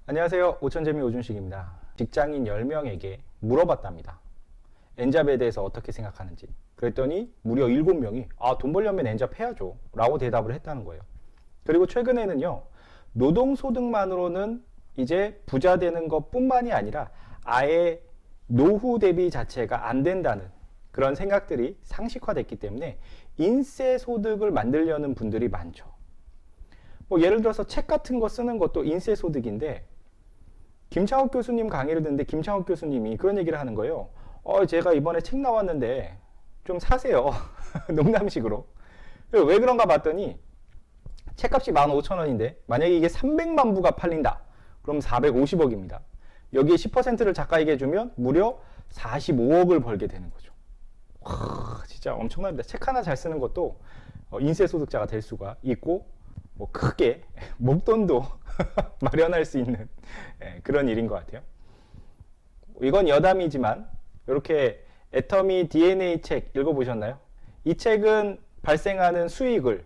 안녕하세요. 오천재미 오준식입니다. 직장인 10명에게 물어봤답니다. 엔잡에 대해서 어떻게 생각하는지. 그랬더니 무려 7명이 돈 벌려면 엔잡 해야죠 라고 대답을 했다는 거예요. 그리고 최근에는요, 노동소득만으로는 이제 부자 되는 것 뿐만이 아니라 아예 노후 대비 자체가 안 된다는 그런 생각들이 상식화됐기 때문에 인세 소득을 만들려는 분들이 많죠. 뭐 예를 들어서 책 같은 거 쓰는 것도 인세 소득인데, 김창욱 교수님 강의를 듣는데 김창욱 교수님이 그런 얘기를 하는 거예요. 제가 이번에 책 나왔는데 좀 사세요. 농담식으로. 왜 그런가 봤더니 책값이 15,000원인데 만약에 이게 300만 부가 팔린다. 그럼 450억입니다. 여기에 10%를 작가에게 주면 무려 45억을 벌게 되는 거죠. 와, 진짜 엄청납니다. 책 하나 잘 쓰는 것도 인세 소득자가 될 수가 있고, 뭐 크게 목돈도 마련할 수 있는 그런 일인 것 같아요. 이건 여담이지만 이렇게 애터미 DNA 책 읽어보셨나요? 이 책은 발생하는 수익을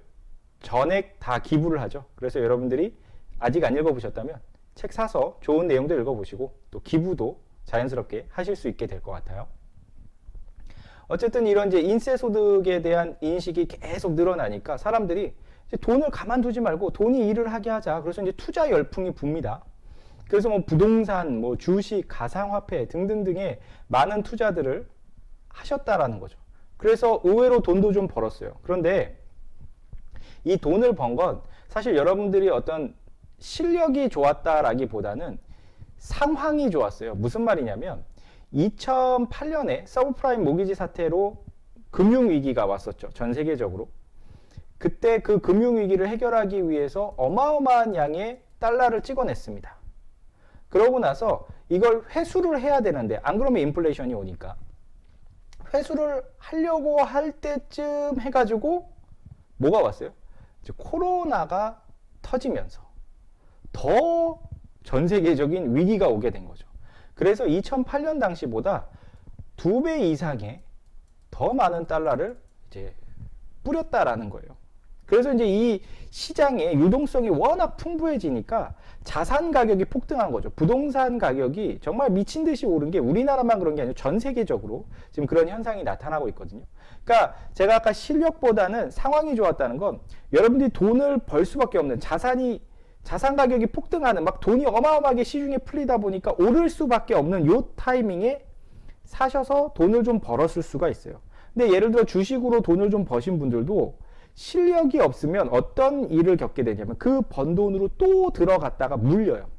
전액 다 기부를 하죠. 그래서 여러분들이 아직 안 읽어보셨다면 책 사서 좋은 내용도 읽어보시고 또 기부도 자연스럽게 하실 수 있게 될 것 같아요. 어쨌든 이런 이제 인세 소득에 대한 인식이 계속 늘어나니까 사람들이 이제 돈을 가만두지 말고 돈이 일을 하게 하자. 그래서 이제 투자 열풍이 붑니다. 그래서 뭐 부동산, 뭐 주식, 가상화폐 등등등의 많은 투자들을 하셨다라는 거죠. 그래서 의외로 돈도 좀 벌었어요. 그런데 이 돈을 번 건 사실 여러분들이 어떤 실력이 좋았다라기보다는 상황이 좋았어요. 무슨 말이냐면 2008년에 서브프라임 모기지 사태로 금융위기가 왔었죠. 전 세계적으로. 그때 그 금융위기를 해결하기 위해서 어마어마한 양의 달러를 찍어냈습니다. 그러고 나서 이걸 회수를 해야 되는데 안 그러면 인플레이션이 오니까 회수를 하려고 할 때쯤 해가지고 뭐가 왔어요? 이제 코로나가 터지면서 더 전 세계적인 위기가 오게 된 거죠. 그래서 2008년 당시보다 2배 이상의 더 많은 달러를 이제 뿌렸다라는 거예요. 그래서 이제 이 시장의 유동성이 워낙 풍부해지니까 자산 가격이 폭등한 거죠. 부동산 가격이 정말 미친 듯이 오른 게 우리나라만 그런 게 아니고 전 세계적으로 지금 그런 현상이 나타나고 있거든요. 그러니까 제가 아까 실력보다는 상황이 좋았다는 건 여러분들이 돈을 벌 수밖에 없는 자산 가격이 폭등하는 막 돈이 어마어마하게 시중에 풀리다 보니까 오를 수밖에 없는 요 타이밍에 사셔서 돈을 좀 벌었을 수가 있어요. 근데 예를 들어 주식으로 돈을 좀 버신 분들도 실력이 없으면 어떤 일을 겪게 되냐면 그 번 돈으로 또 들어갔다가 물려요.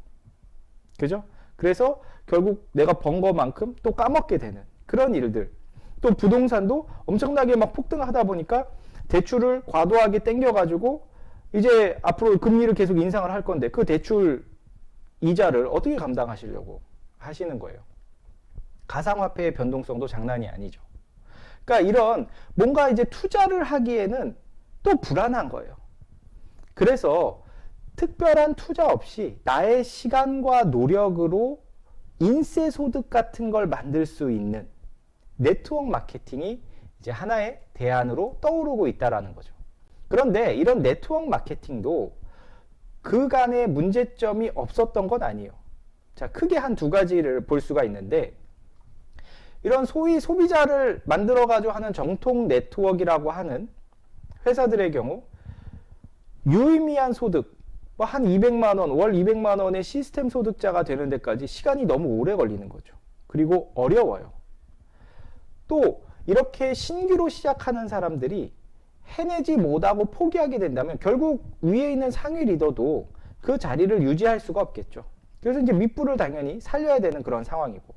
그죠? 그래서 결국 내가 번 것만큼 또 까먹게 되는 그런 일들. 또 부동산도 엄청나게 막 폭등하다 보니까 대출을 과도하게 땡겨가지고 이제 앞으로 금리를 계속 인상을 할 건데 그 대출 이자를 어떻게 감당하시려고 하시는 거예요. 가상화폐의 변동성도 장난이 아니죠. 그러니까 이런 뭔가 이제 투자를 하기에는 또 불안한 거예요. 그래서 특별한 투자 없이 나의 시간과 노력으로 인세 소득 같은 걸 만들 수 있는 네트워크 마케팅이 이제 하나의 대안으로 떠오르고 있다라는 거죠. 그런데 이런 네트워크 마케팅도 그간의 문제점이 없었던 건 아니에요. 자, 크게 한 두 가지를 볼 수가 있는데, 이런 소위 소비자를 만들어가지고 하는 정통 네트워크라고 하는 회사들의 경우 유의미한 소득, 뭐 한 200만원, 월 200만원의 시스템 소득자가 되는 데까지 시간이 너무 오래 걸리는 거죠. 그리고 어려워요. 또 이렇게 신규로 시작하는 사람들이 해내지 못하고 포기하게 된다면 결국 위에 있는 상위 리더도 그 자리를 유지할 수가 없겠죠. 그래서 이제 밑부를 당연히 살려야 되는 그런 상황이고,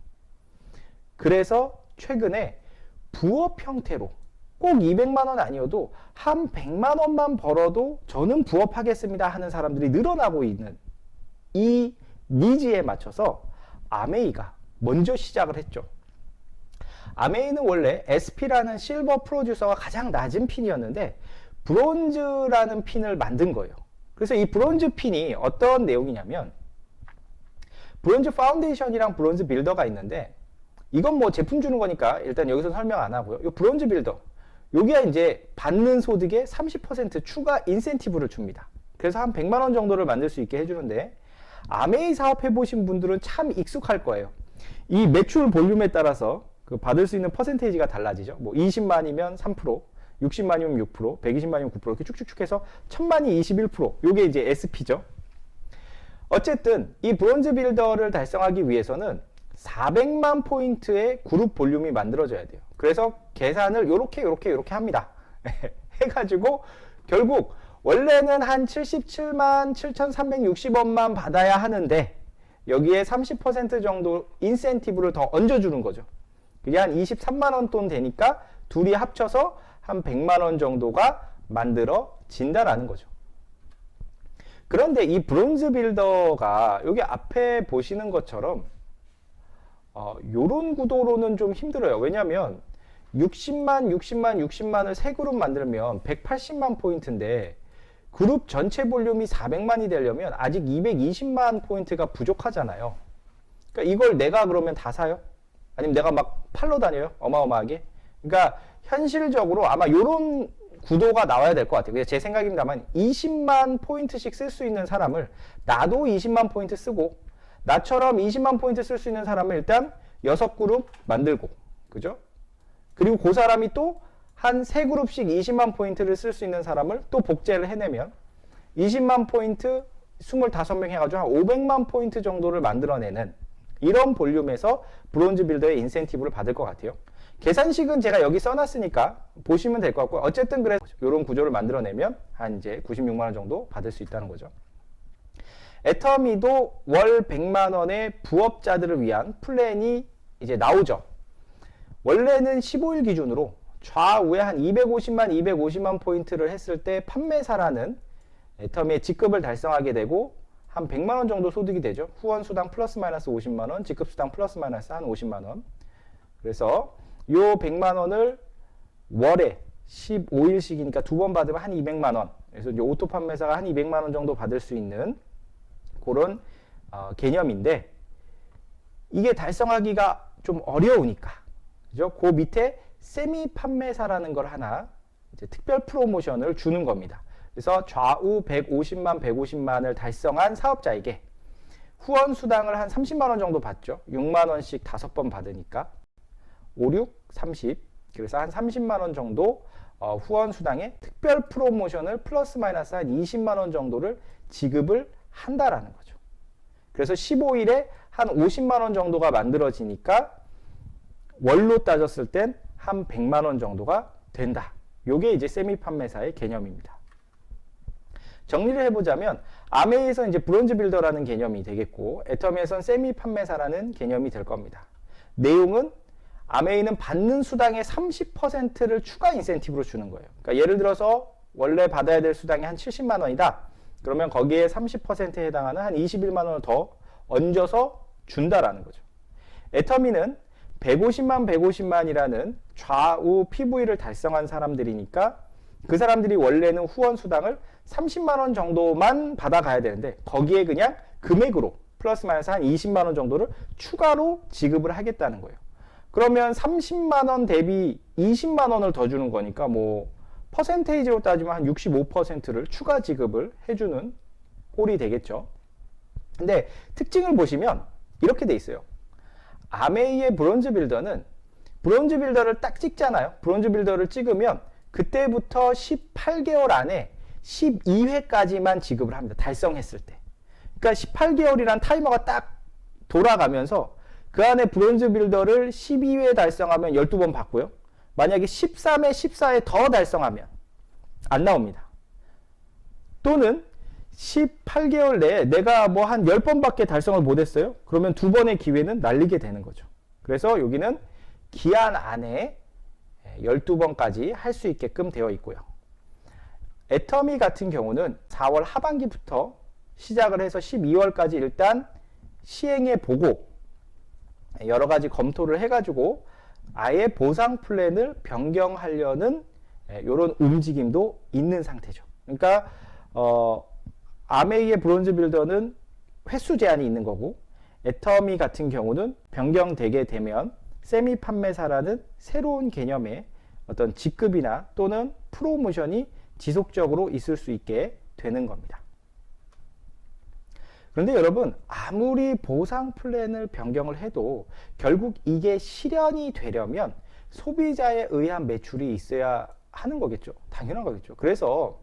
그래서 최근에 부업 형태로 꼭 200만원 아니어도 한 100만원만 벌어도 저는 부업하겠습니다 하는 사람들이 늘어나고 있는 이 니즈에 맞춰서 아메이가 먼저 시작을 했죠. 아메이는 원래 SP라는 실버 프로듀서가 가장 낮은 핀이었는데 브론즈라는 핀을 만든 거예요. 그래서 이 브론즈 핀이 어떤 내용이냐면, 브론즈 파운데이션이랑 브론즈 빌더가 있는데, 이건 뭐 제품 주는 거니까 일단 여기서 설명 안 하고요. 이 브론즈 빌더, 여기가 이제 받는 소득의 30% 추가 인센티브를 줍니다. 그래서 한 100만 원 정도를 만들 수 있게 해주는데, 아메이 사업 해보신 분들은 참 익숙할 거예요. 이 매출 볼륨에 따라서 그 받을 수 있는 퍼센테이지가 달라지죠. 뭐 20만이면 3%, 60만이면 6%, 120만이면 9% 이렇게 쭉쭉쭉 해서 1000만이 21%. 요게 이제 SP죠. 어쨌든 이 브론즈 빌더를 달성하기 위해서는 400만 포인트의 그룹 볼륨이 만들어져야 돼요. 그래서 계산을 요렇게 합니다. 해가지고 결국 원래는 한 77만 7,360원만 받아야 하는데 여기에 30% 정도 인센티브를 더 얹어주는 거죠. 그게 한 23만 원 돈 되니까 둘이 합쳐서 한 100만 원 정도가 만들어진다라는 거죠. 그런데 이 브론즈 빌더가 여기 앞에 보시는 것처럼 요런 구도로는 좀 힘들어요. 왜냐면 60만을 세 그룹 만들면 180만 포인트인데 그룹 전체 볼륨이 400만이 되려면 아직 220만 포인트가 부족하잖아요. 그러니까 이걸 내가 그러면 다 사요? 아니면 내가 막 팔러 다녀요? 어마어마하게? 그러니까 현실적으로 아마 요런 구도가 나와야 될 것 같아요. 제 생각입니다만 20만 포인트씩 쓸 수 있는 사람을 나도 20만 포인트 쓰고 나처럼 20만 포인트 쓸 수 있는 사람을 일단 6그룹 만들고 그죠? 그리고 그 사람이 또 한 3그룹씩 20만 포인트를 쓸 수 있는 사람을 또 복제를 해내면 20만 포인트 25명 해가지고 한 500만 포인트 정도를 만들어내는 이런 볼륨에서 브론즈 빌더의 인센티브를 받을 것 같아요. 계산식은 제가 여기 써놨으니까 보시면 될 것 같고 어쨌든 그래서 이런 구조를 만들어내면 한 이제 96만 원 정도 받을 수 있다는 거죠. 애터미도 월 100만 원의 부업자들을 위한 플랜이 이제 나오죠. 원래는 15일 기준으로 좌우에 한 250만 포인트를 했을 때 판매사라는 애터미의 직급을 달성하게 되고 한 100만 원 정도 소득이 되죠. 후원 수당 플러스 마이너스 50만 원, 직급 수당 플러스 마이너스 한 50만 원. 그래서 요 100만 원을 월에 15일씩이니까 두 번 받으면 한 200만 원. 그래서 이제 오토 판매사가 한 200만 원 정도 받을 수 있는 그런 개념인데 이게 달성하기가 좀 어려우니까 그죠? 그 밑에 세미 판매사라는 걸 하나 이제 특별 프로모션을 주는 겁니다. 그래서 좌우 150만을 달성한 사업자에게 후원 수당을 한 30만 원 정도 받죠. 6만 원씩 5번 받으니까 5, 6, 30 그래서 한 30만 원 정도 후원 수당에 특별 프로모션을 플러스 마이너스 한 20만 원 정도를 지급을 한다라는 거죠. 그래서 15일에 한 50만 원 정도가 만들어지니까 월로 따졌을 땐 한 100만 원 정도가 된다. 요게 이제 세미 판매사의 개념입니다. 정리를 해보자면 아메이에서 이제 브론즈 빌더라는 개념이 되겠고 애터미에선 세미 판매사라는 개념이 될 겁니다. 내용은 아메이는 받는 수당의 30%를 추가 인센티브로 주는 거예요. 그러니까 예를 들어서 원래 받아야 될 수당이 한 70만 원이다. 그러면 거기에 30%에 해당하는 한 21만 원을 더 얹어서 준다라는 거죠. 애터미는 150만이라는 좌우 PV를 달성한 사람들이니까 그 사람들이 원래는 후원 수당을 30만 원 정도만 받아가야 되는데 거기에 그냥 금액으로 플러스 마이너스 한 20만 원 정도를 추가로 지급을 하겠다는 거예요. 그러면 30만 원 대비 20만 원을 더 주는 거니까 뭐 퍼센테이지로 따지면 한 65%를 추가 지급을 해주는 꼴이 되겠죠. 근데 특징을 보시면 이렇게 돼 있어요. 아메이의 브론즈 빌더는 브론즈 빌더를 딱 찍잖아요. 브론즈 빌더를 찍으면 그때부터 18개월 안에 12회까지만 지급을 합니다. 달성했을 때. 그러니까 18개월이란 타이머가 딱 돌아가면서 그 안에 브론즈 빌더를 12회 달성하면 12번 받고요. 만약에 13회, 14회 더 달성하면 안 나옵니다. 또는 18개월 내에 내가 뭐 한 10번밖에 달성을 못했어요. 그러면 2번의 기회는 날리게 되는 거죠. 그래서 여기는 기한 안에 12번까지 할 수 있게끔 되어 있고요. 애터미 같은 경우는 4월 하반기부터 시작을 해서 12월까지 일단 시행해 보고 여러 가지 검토를 해가지고 아예 보상 플랜을 변경하려는 이런 움직임도 있는 상태죠. 그러니까 아메이의 브론즈 빌더는 횟수 제한이 있는 거고 애터미 같은 경우는 변경되게 되면 세미 판매사라는 새로운 개념의 어떤 직급이나 또는 프로모션이 지속적으로 있을 수 있게 되는 겁니다. 그런데 여러분, 아무리 보상 플랜을 변경을 해도 결국 이게 실현이 되려면 소비자에 의한 매출이 있어야 하는 거겠죠. 당연한 거겠죠. 그래서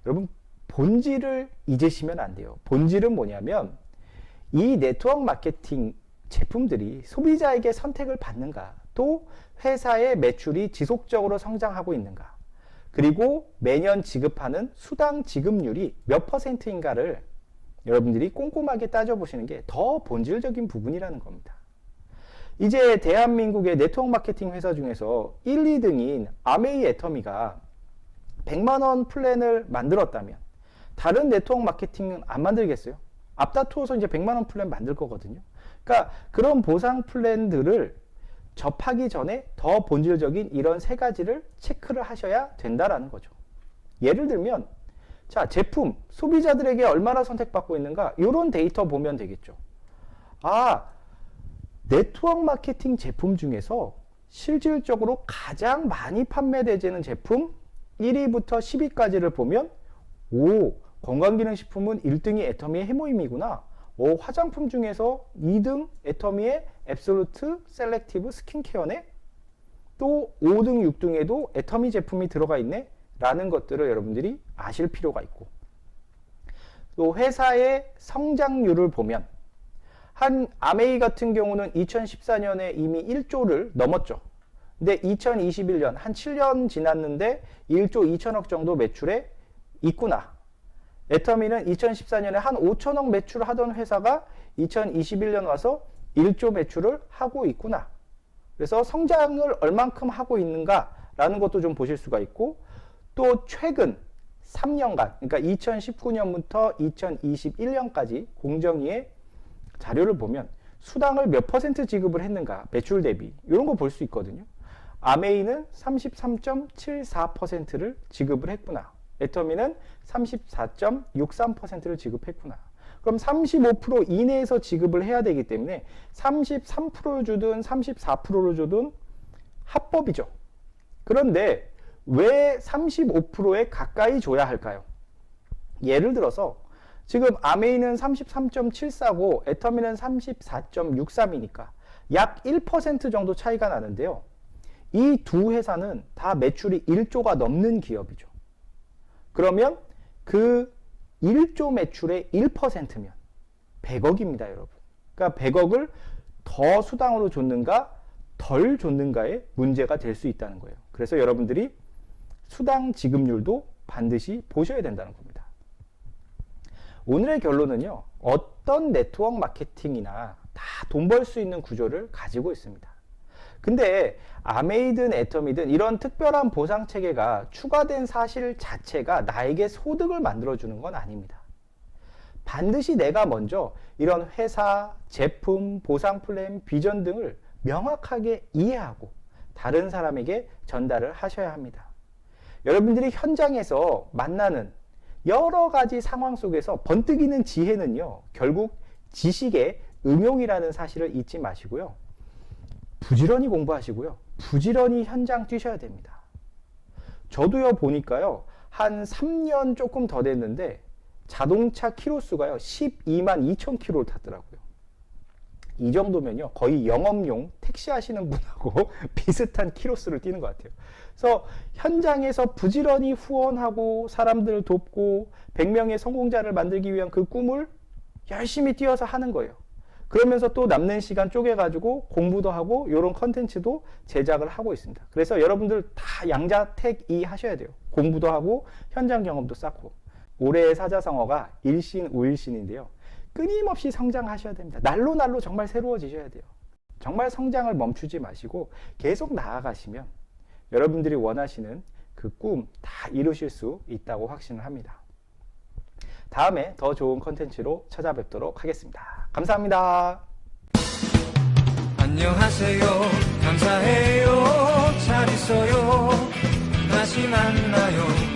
여러분, 본질을 잊으시면 안 돼요. 본질은 뭐냐면 이 네트워크 마케팅 제품들이 소비자에게 선택을 받는가, 또 회사의 매출이 지속적으로 성장하고 있는가, 그리고 매년 지급하는 수당 지급률이 몇 %인가를 여러분들이 꼼꼼하게 따져보시는 게 더 본질적인 부분이라는 겁니다. 이제 대한민국의 네트워크 마케팅 회사 중에서 1, 2등인 아메이 애터미가 100만 원 플랜을 만들었다면 다른 네트워크 마케팅은 안 만들겠어요? 앞다투어서 이제 100만 원 플랜 만들 거거든요. 그러니까 그런 보상 플랜들을 접하기 전에 더 본질적인 이런 세 가지를 체크를 하셔야 된다라는 거죠. 예를 들면, 자, 제품, 소비자들에게 얼마나 선택받고 있는가, 이런 데이터 보면 되겠죠. 아, 네트워크 마케팅 제품 중에서 실질적으로 가장 많이 판매되는 제품 1위부터 10위까지를 보면, 오, 건강기능식품은 1등이 애터미의 해모임이구나. 오, 화장품 중에서 2등 애터미의 앱솔루트 셀렉티브 스킨케어네. 또 5등, 6등에도 애터미 제품이 들어가 있네. 라는 것들을 여러분들이 아실 필요가 있고, 또 회사의 성장률을 보면 한 아메이 같은 경우는 2014년에 이미 1조를 넘었죠. 근데 2021년 한 7년 지났는데 1조 2천억 정도 매출에 있구나. 애터미는 2014년에 한 5천억 매출을 하던 회사가 2021년 와서 1조 매출을 하고 있구나. 그래서 성장을 얼만큼 하고 있는가라는 것도 좀 보실 수가 있고, 또 최근 3년간, 그러니까 2019년부터 2021년까지 공정위의 자료를 보면 수당을 몇 % 지급을 했는가, 매출 대비, 이런 거 볼 수 있거든요. 아메이는 33.74%를 지급을 했구나. 애터미는 34.63%를 지급했구나. 그럼 35% 이내에서 지급을 해야 되기 때문에 33%를 주든 34%를 주든 합법이죠. 그런데 왜 35%에 가까이 줘야 할까요? 예를 들어서 지금 아메이는 33.74고 애터미는 34.63이니까 약 1% 정도 차이가 나는데요. 이 두 회사는 다 매출이 1조가 넘는 기업이죠. 그러면 그 1조 매출의 1%면 100억입니다, 여러분. 그러니까 100억을 더 수당으로 줬는가 덜 줬는가의 문제가 될 수 있다는 거예요. 그래서 여러분들이 수당 지급률도 반드시 보셔야 된다는 겁니다. 오늘의 결론은요, 어떤 네트워크 마케팅이나 다 돈 벌 수 있는 구조를 가지고 있습니다. 근데 아메이든 애터미든 이런 특별한 보상 체계가 추가된 사실 자체가 나에게 소득을 만들어주는 건 아닙니다. 반드시 내가 먼저 이런 회사, 제품, 보상 플랜, 비전 등을 명확하게 이해하고 다른 사람에게 전달을 하셔야 합니다. 여러분들이 현장에서 만나는 여러 가지 상황 속에서 번뜩이는 지혜는요, 결국 지식의 응용이라는 사실을 잊지 마시고요. 부지런히 공부하시고요. 부지런히 현장 뛰셔야 됩니다. 저도요, 보니까요, 한 3년 조금 더 됐는데 자동차 키로수가요, 12만 2천 키로를 탔더라고요. 이 정도면요, 거의 영업용 택시 하시는 분하고 비슷한 키로수를 뛰는 것 같아요. 그래서 현장에서 부지런히 후원하고 사람들을 돕고 100명의 성공자를 만들기 위한 그 꿈을 열심히 뛰어서 하는 거예요. 그러면서 또 남는 시간 쪼개가지고 공부도 하고 이런 컨텐츠도 제작을 하고 있습니다. 그래서 여러분들 다 양자택이 하셔야 돼요. 공부도 하고 현장 경험도 쌓고. 올해의 사자성어가 일신우일신인데요. 끊임없이 성장하셔야 됩니다. 날로 날로 정말 새로워지셔야 돼요. 정말 성장을 멈추지 마시고 계속 나아가시면 여러분들이 원하시는 그 꿈 다 이루실 수 있다고 확신을 합니다. 다음에 더 좋은 컨텐츠로 찾아뵙도록 하겠습니다. 감사합니다. 안녕하세요. 감사해요. 잘 있어요. 다시 만나요.